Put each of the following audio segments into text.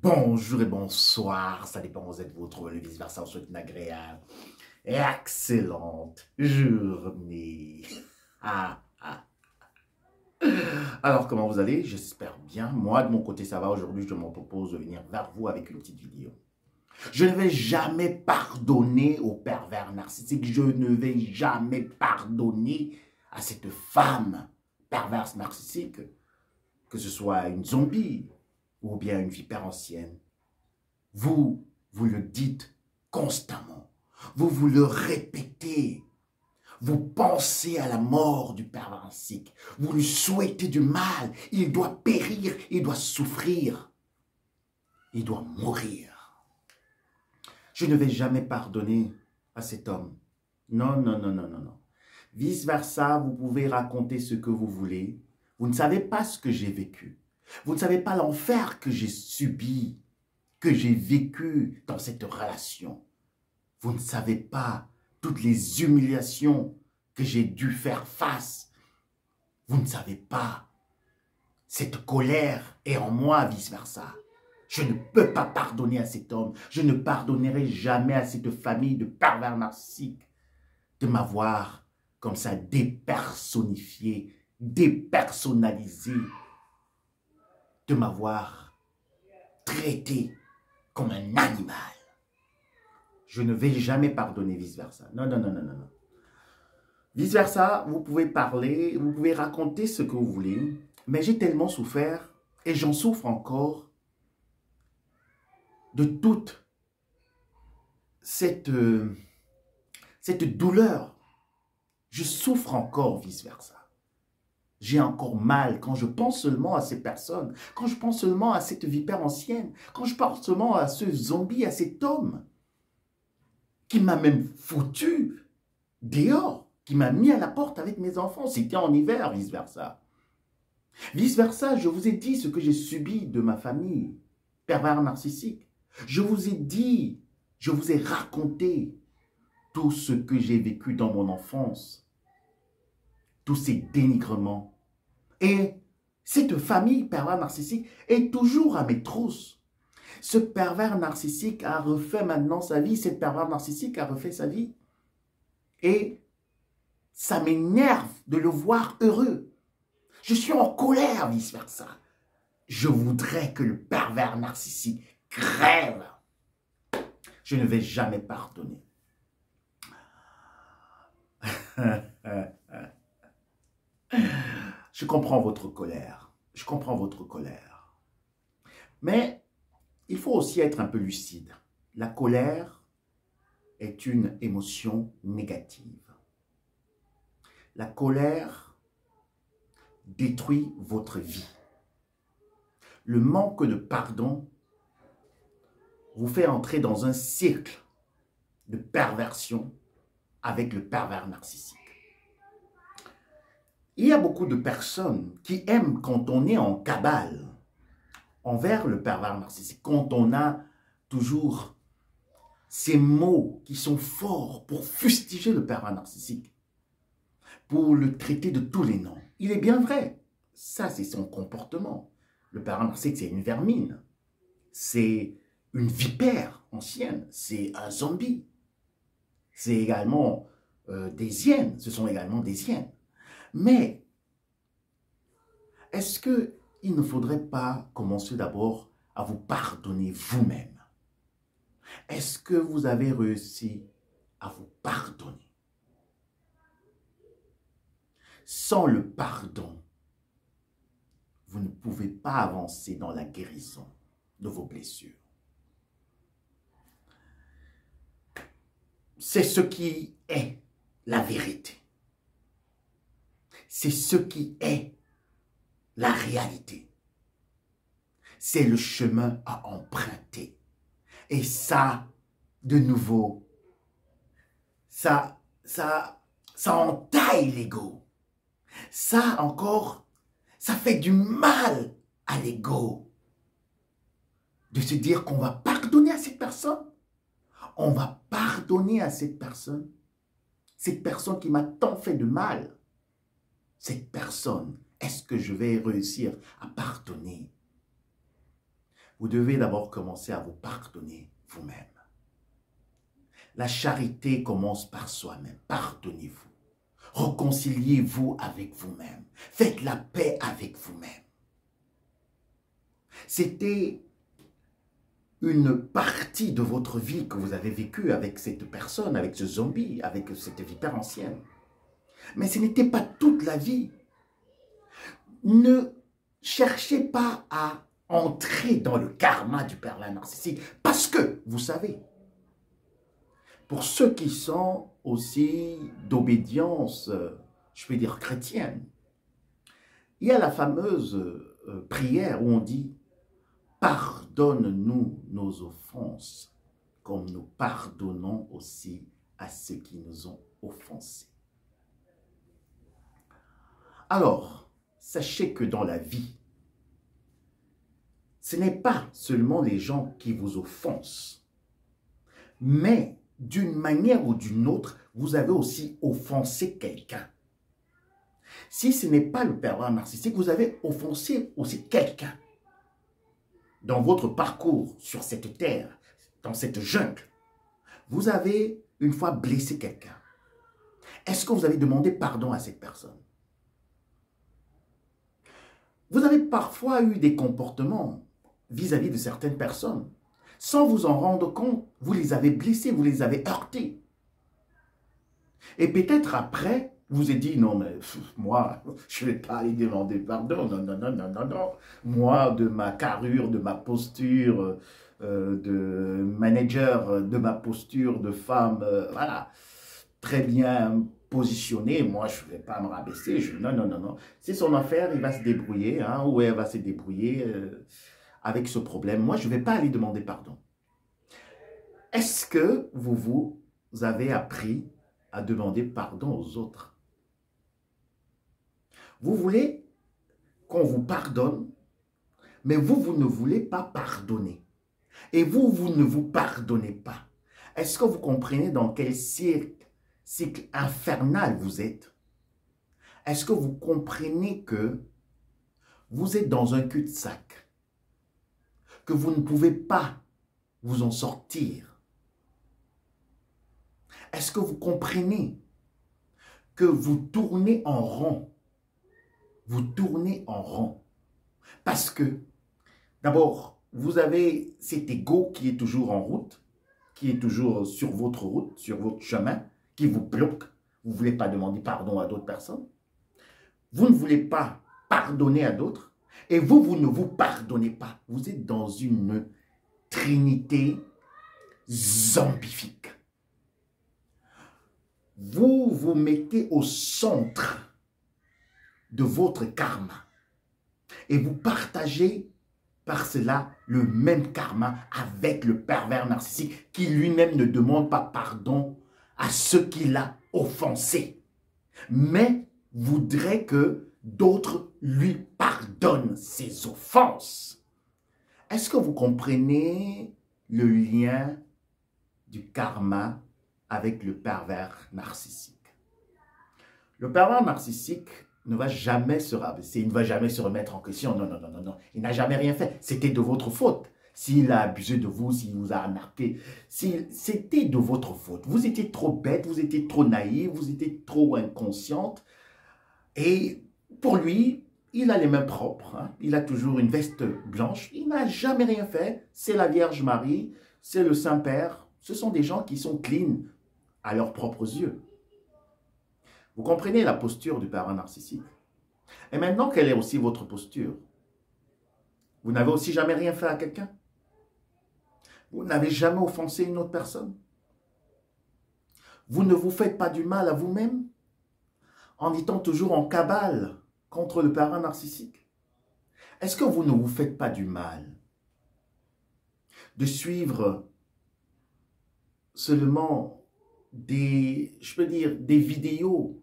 Bonjour et bonsoir, ça dépend où vous êtes, vous trouvez le vice-versa, on souhaite une agréable et excellente journée. Ah, ah. Alors, comment vous allez? J'espère bien. Moi, de mon côté, ça va. Aujourd'hui, je me propose de venir vers vous avec une petite vidéo. Je ne vais jamais pardonner au pervers narcissique. Je ne vais jamais pardonner à cette femme perverse narcissique, que ce soit une zombie ou bien une vipère ancienne. Vous le dites constamment. Vous le répétez. Vous pensez à la mort du pervers narcissique. Vous lui souhaitez du mal. Il doit périr, il doit souffrir. Il doit mourir. Je ne vais jamais pardonner à cet homme. Non, non, non, non, non, non. Vice-versa, vous pouvez raconter ce que vous voulez. Vous ne savez pas ce que j'ai vécu. Vous ne savez pas l'enfer que j'ai subi, que j'ai vécu dans cette relation. Vous ne savez pas toutes les humiliations que j'ai dû faire face. Vous ne savez pas. Cette colère est en moi, vice-versa. Je ne peux pas pardonner à cet homme. Je ne pardonnerai jamais à cette famille de pervers narcissiques de m'avoir comme ça dépersonnifié, dépersonnalisé, de m'avoir traité comme un animal. Je ne vais jamais pardonner vice-versa. Non, non, non, non, non, non. Vice-versa, vous pouvez parler, vous pouvez raconter ce que vous voulez, mais j'ai tellement souffert, et j'en souffre encore, de toute cette douleur. Je souffre encore vice-versa. J'ai encore mal quand je pense seulement à ces personnes, quand je pense seulement à cette vipère ancienne, quand je pense seulement à ce zombie, à cet homme qui m'a même foutu dehors, qui m'a mis à la porte avec mes enfants. C'était en hiver, vice-versa. Vice-versa, je vous ai dit ce que j'ai subi de ma famille, pervers narcissique. Je vous ai dit, je vous ai raconté tout ce que j'ai vécu dans mon enfance, tous ces dénigrements. Et cette famille pervers narcissique est toujours à mes trousses. Ce pervers narcissique a refait maintenant sa vie, cette pervers narcissique a refait sa vie. Et ça m'énerve de le voir heureux. Je suis en colère, vice-versa. Je voudrais que le pervers narcissique crève. Je ne vais jamais pardonner. Je comprends votre colère. Je comprends votre colère. Mais il faut aussi être un peu lucide. La colère est une émotion négative. La colère détruit votre vie. Le manque de pardon vous fait entrer dans un cercle de perversion avec le pervers narcissique. Il y a beaucoup de personnes qui aiment quand on est en cabale envers le pervers narcissique, quand on a toujours ces mots qui sont forts pour fustiger le pervers narcissique, pour le traiter de tous les noms. Il est bien vrai, ça c'est son comportement. Le pervers narcissique, c'est une vermine, c'est une vipère ancienne, c'est un zombie. C'est également des hyènes, ce sont également des hyènes. Mais, est-ce qu'il ne faudrait pas commencer d'abord à vous pardonner vous-même? Est-ce que vous avez réussi à vous pardonner? Sans le pardon, vous ne pouvez pas avancer dans la guérison de vos blessures. C'est ce qui est la vérité. C'est ce qui est la réalité. C'est le chemin à emprunter. Et ça, de nouveau, ça entaille l'ego. Ça encore, ça fait du mal à l'ego. De se dire qu'on va pardonner à cette personne. On va pardonner à cette personne qui m'a tant fait de mal. Cette personne, est-ce que je vais réussir à pardonner? vous devez d'abord commencer à vous pardonner vous-même. La charité commence par soi-même. Pardonnez-vous. Réconciliez-vous avec vous-même. Faites la paix avec vous-même. C'était une partie de votre vie que vous avez vécue avec cette personne, avec ce zombie, avec cette vipère ancienne. Mais ce n'était pas toute la vie. Ne cherchez pas à entrer dans le karma du pervers narcissique parce que, vous savez, pour ceux qui sont aussi d'obédience, je peux dire chrétienne, il y a la fameuse prière où on dit « Pardonne-nous nos offenses, comme nous pardonnons aussi à ceux qui nous ont offensés. » Alors, sachez que dans la vie, ce n'est pas seulement les gens qui vous offensent, mais d'une manière ou d'une autre, vous avez aussi offensé quelqu'un. Si ce n'est pas le pervers narcissique, vous avez offensé aussi quelqu'un. Dans votre parcours sur cette terre, dans cette jungle, vous avez une fois blessé quelqu'un. Est-ce que vous avez demandé pardon à cette personne? Vous avez parfois eu des comportements vis-à-vis de certaines personnes. Sans vous en rendre compte, vous les avez blessés, vous les avez heurtés. Et peut-être après, vous avez dit, non mais moi, je ne vais pas aller demander pardon, non, non, non, non, non, non. Moi, de ma carrure, de ma posture de manager, de ma posture de femme, voilà, très bien positionnée, moi je ne vais pas me rabaisser, non, non, non, non. C'est son affaire, il va se débrouiller, hein, ou elle va se débrouiller avec ce problème. Moi, je ne vais pas aller demander pardon. Est-ce que vous avez appris à demander pardon aux autres? Vous voulez qu'on vous pardonne, mais vous ne voulez pas pardonner. Et vous ne vous pardonnez pas. Est-ce que vous comprenez dans quel cycle infernal vous êtes? Est-ce que vous comprenez que vous êtes dans un cul-de-sac? Que vous ne pouvez pas vous en sortir? Est-ce que vous comprenez que vous tournez en rond? Vous tournez en rond. Parce que, d'abord, vous avez cet ego qui est toujours en route, qui est toujours sur votre route, sur votre chemin, qui vous bloque. Vous ne voulez pas demander pardon à d'autres personnes. Vous ne voulez pas pardonner à d'autres. Et vous ne vous pardonnez pas. Vous êtes dans une trinité zombifique. Vous vous mettez au centre de votre karma. Et vous partagez par cela le même karma avec le pervers narcissique qui lui-même ne demande pas pardon à ceux qu'il a offensés, mais voudrait que d'autres lui pardonnent ses offenses. Est-ce que vous comprenez le lien du karma avec le pervers narcissique? Le pervers narcissique ne va jamais se rabaisser, il ne va jamais se remettre en question. Non, non, non, non, non. Il n'a jamais rien fait. C'était de votre faute. S'il a abusé de vous, s'il vous a arnaqué, c'était de votre faute. Vous étiez trop bête, vous étiez trop naïf, vous étiez trop inconsciente. Et pour lui, il a les mains propres. Hein. Il a toujours une veste blanche. Il n'a jamais rien fait. C'est la Vierge Marie, c'est le Saint-Père. Ce sont des gens qui sont clean à leurs propres yeux. Vous comprenez la posture du pervers narcissique. Et maintenant, quelle est aussi votre posture? Vous n'avez aussi jamais rien fait à quelqu'un? Vous n'avez jamais offensé une autre personne? Vous ne vous faites pas du mal à vous-même en étant toujours en cabale contre le pervers narcissique? Est-ce que vous ne vous faites pas du mal de suivre seulement je peux dire, des vidéos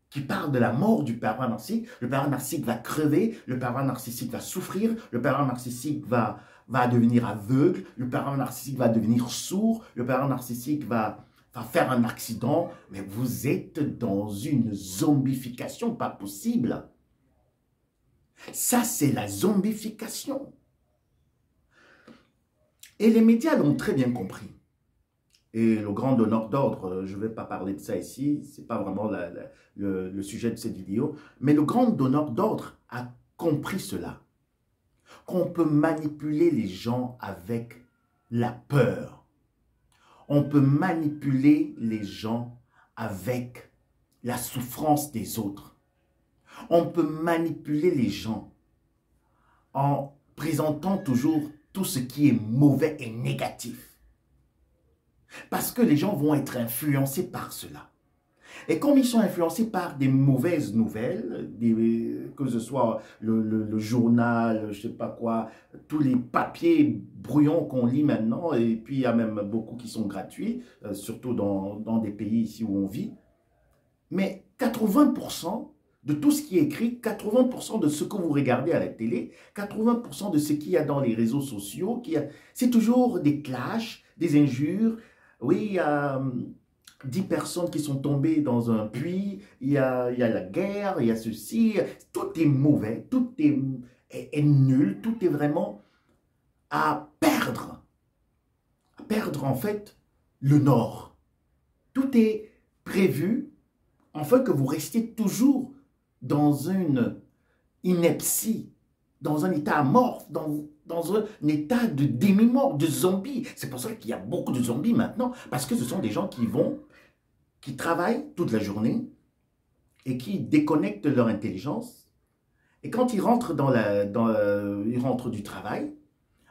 qui parlent de la mort du pervers narcissique? Le pervers narcissique va crever, le pervers narcissique va souffrir, le pervers narcissique va devenir aveugle, le pervers narcissique va devenir sourd, le pervers narcissique va faire un accident, mais vous êtes dans une zombification pas possible. Ça, c'est la zombification. Et les médias l'ont très bien compris. Et le grand donneur d'ordre, je ne vais pas parler de ça ici, ce n'est pas vraiment le sujet de cette vidéo, mais le grand donneur d'ordre a compris cela, qu'on peut manipuler les gens avec la peur. On peut manipuler les gens avec la souffrance des autres. On peut manipuler les gens en présentant toujours tout ce qui est mauvais et négatif. Parce que les gens vont être influencés par cela. Et comme ils sont influencés par des mauvaises nouvelles, que ce soit le journal, je ne sais pas quoi, tous les papiers brouillons qu'on lit maintenant, et puis il y a même beaucoup qui sont gratuits, surtout dans des pays ici où on vit. Mais 80% de tout ce qui est écrit, 80% de ce que vous regardez à la télé, 80% de ce qu'il y a dans les réseaux sociaux, c'est toujours des clashs, des injures. Oui, il y a 10 personnes qui sont tombées dans un puits, il y a la guerre, il y a ceci, tout est mauvais, tout est nul, tout est vraiment à perdre en fait le nord. Tout est prévu afin que vous restiez toujours dans une ineptie, dans un état amorphe, dans un état de demi-mort, de zombie. C'est pour ça qu'il y a beaucoup de zombies maintenant, parce que ce sont des gens qui travaillent toute la journée et qui déconnectent leur intelligence. Et quand ils rentrent, ils rentrent du travail,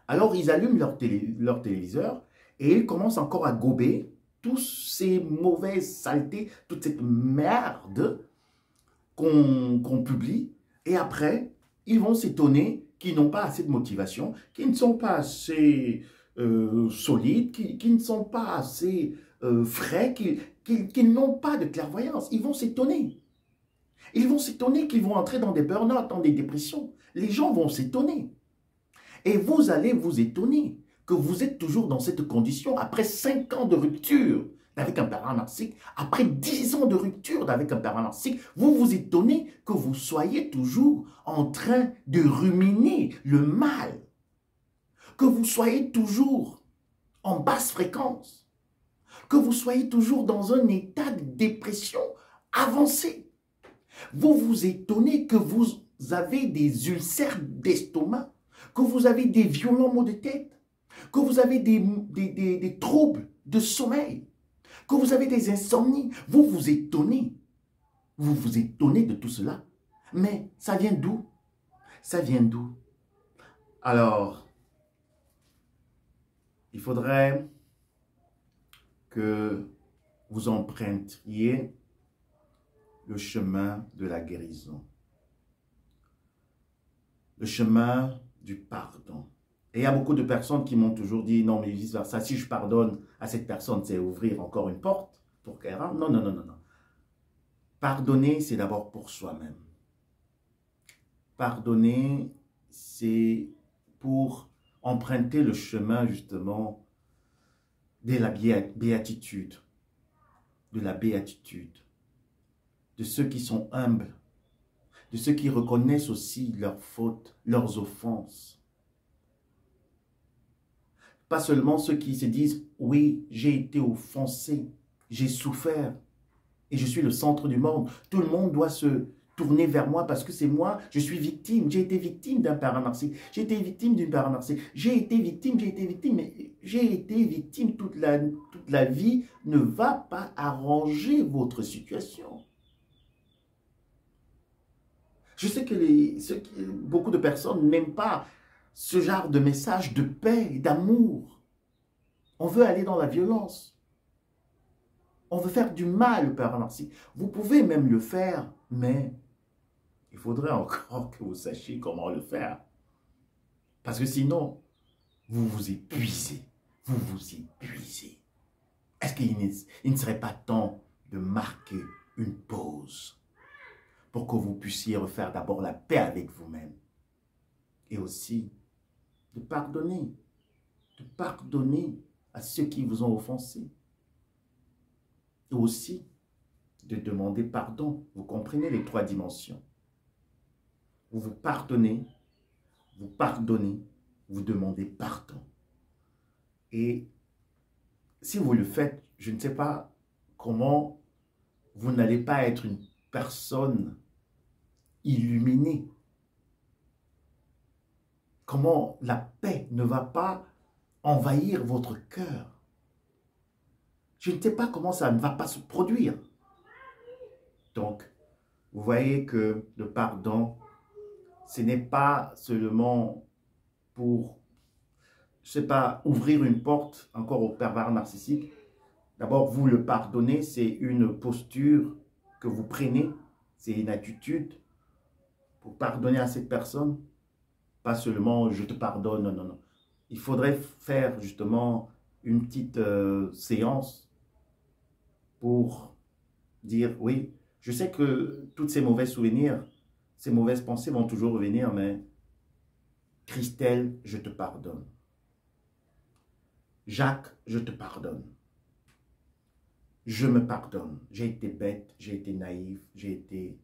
alors ils allument leur téléviseur et ils commencent encore à gober toutes ces mauvaises saletés, toute cette merde qu'on publie. Et après, ils vont s'étonner qu'ils n'ont pas assez de motivation, qu'ils ne sont pas assez solides, qu'ils ne sont pas assez frais, qu'ils n'ont pas de clairvoyance. Ils vont s'étonner. Ils vont s'étonner qu'ils vont entrer dans des burn-out, dans des dépressions. Les gens vont s'étonner. Et vous allez vous étonner que vous êtes toujours dans cette condition après 5 ans de rupture avec un parent narcissique, après 10 ans de rupture avec un parent narcissique, vous vous étonnez que vous soyez toujours en train de ruminer le mal, que vous soyez toujours en basse fréquence, que vous soyez toujours dans un état de dépression avancé. Vous vous étonnez que vous avez des ulcères d'estomac, que vous avez des violents maux de tête, que vous avez des troubles de sommeil, que vous avez des insomnies. Vous vous étonnez. Vous vous étonnez de tout cela. Mais ça vient d'où? Ça vient d'où? Alors, il faudrait que vous empruntiez le chemin de la guérison, le chemin du pardon. Et il y a beaucoup de personnes qui m'ont toujours dit, non, mais vice versa, si je pardonne à cette personne, c'est ouvrir encore une porte pour qu'elle rentre. Non, non, non, non, non. Pardonner, c'est d'abord pour soi-même. Pardonner, c'est pour emprunter le chemin, justement, de la béatitude, de la béatitude, de ceux qui sont humbles, de ceux qui reconnaissent aussi leurs fautes, leurs offenses. Pas seulement ceux qui se disent, oui, j'ai été offensé, j'ai souffert et je suis le centre du monde. Tout le monde doit se tourner vers moi parce que c'est moi, je suis victime. J'ai été victime d'un parent narcissique, j'ai été victime d'une parent narcissique, j'ai été victime, mais j'ai été victime toute la vie ne va pas arranger votre situation. Je sais que beaucoup de personnes n'aiment pas ce genre de message de paix et d'amour. On veut aller dans la violence. On veut faire du mal au parent narcissique. Vous pouvez même le faire, mais il faudrait encore que vous sachiez comment le faire. Parce que sinon, vous vous épuisez. Vous vous épuisez. Est-ce qu'il ne serait pas temps de marquer une pause pour que vous puissiez refaire d'abord la paix avec vous-même et aussi de pardonner à ceux qui vous ont offensé. Et aussi de demander pardon. Vous comprenez les 3 dimensions. Vous vous pardonnez, vous demandez pardon. Et si vous le faites, je ne sais pas comment vous n'allez pas être une personne illuminée. Comment la paix ne va pas envahir votre cœur. Je ne sais pas comment ça ne va pas se produire. Donc, vous voyez que le pardon, ce n'est pas seulement pour, je ne sais pas, ouvrir une porte encore au pervers narcissique. D'abord, vous le pardonnez, c'est une posture que vous prenez, c'est une attitude pour pardonner à cette personne. Pas seulement je te pardonne, non, non, non. Il faudrait faire justement une petite séance pour dire oui, je sais que tous ces mauvais souvenirs, ces mauvaises pensées vont toujours revenir, mais Christelle, je te pardonne. Jacques, je te pardonne. Je me pardonne. J'ai été bête, j'ai été naïf, j'ai été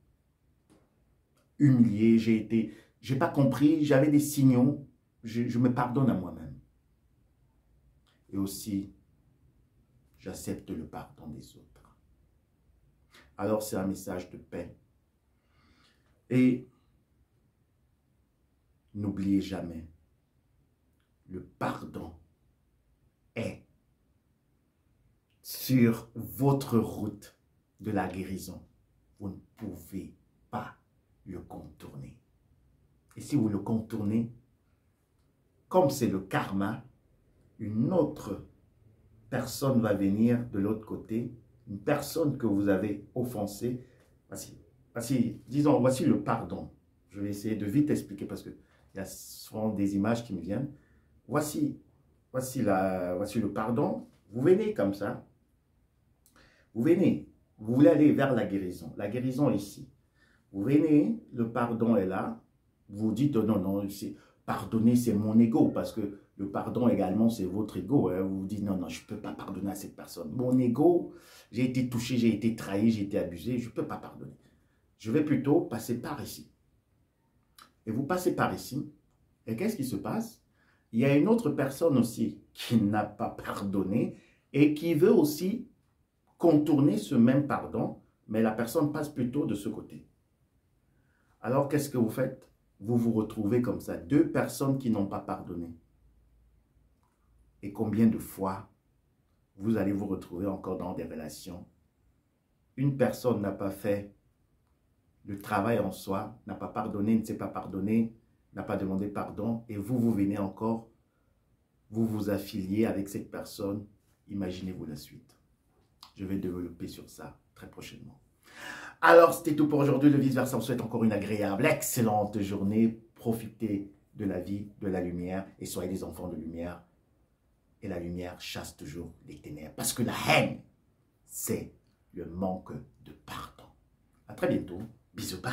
humilié, j'ai pas compris, j'avais des signaux, je me pardonne à moi-même. Et aussi, j'accepte le pardon des autres. Alors c'est un message de paix. Et n'oubliez jamais, le pardon est sur votre route de la guérison. Vous ne pouvez pas le contourner. Et si vous le contournez, comme c'est le karma, une autre personne va venir de l'autre côté, une personne que vous avez offensée. Disons, voici le pardon. Je vais essayer de vite expliquer parce qu'il y a souvent des images qui me viennent. Voici le pardon. Vous venez comme ça. Vous venez. Vous voulez aller vers la guérison. La guérison est ici. Vous venez, le pardon est là. Vous dites, non, non, pardonner, c'est mon ego. Parce que le pardon également, c'est votre ego. Hein. Vous vous dites, non, non, je ne peux pas pardonner à cette personne. Mon ego, j'ai été touché, j'ai été trahi, j'ai été abusé. Je ne peux pas pardonner. Je vais plutôt passer par ici. Et vous passez par ici. Et qu'est-ce qui se passe? Il y a une autre personne aussi qui n'a pas pardonné et qui veut aussi contourner ce même pardon, mais la personne passe plutôt de ce côté. Alors, qu'est-ce que vous faites? Vous vous retrouvez comme ça, deux personnes qui n'ont pas pardonné. Et combien de fois vous allez vous retrouver encore dans des relations? Une personne n'a pas fait le travail en soi, n'a pas pardonné, ne s'est pas pardonné, n'a pas demandé pardon, et vous venez encore, vous vous affiliez avec cette personne. Imaginez-vous la suite. Je vais développer sur ça très prochainement. Alors, c'était tout pour aujourd'hui. Le vice-versa, on souhaite encore une agréable, excellente journée. Profitez de la vie, de la lumière, et soyez des enfants de lumière. Et la lumière chasse toujours les ténèbres. Parce que la haine, c'est le manque de pardon. À très bientôt. Bisous, bye.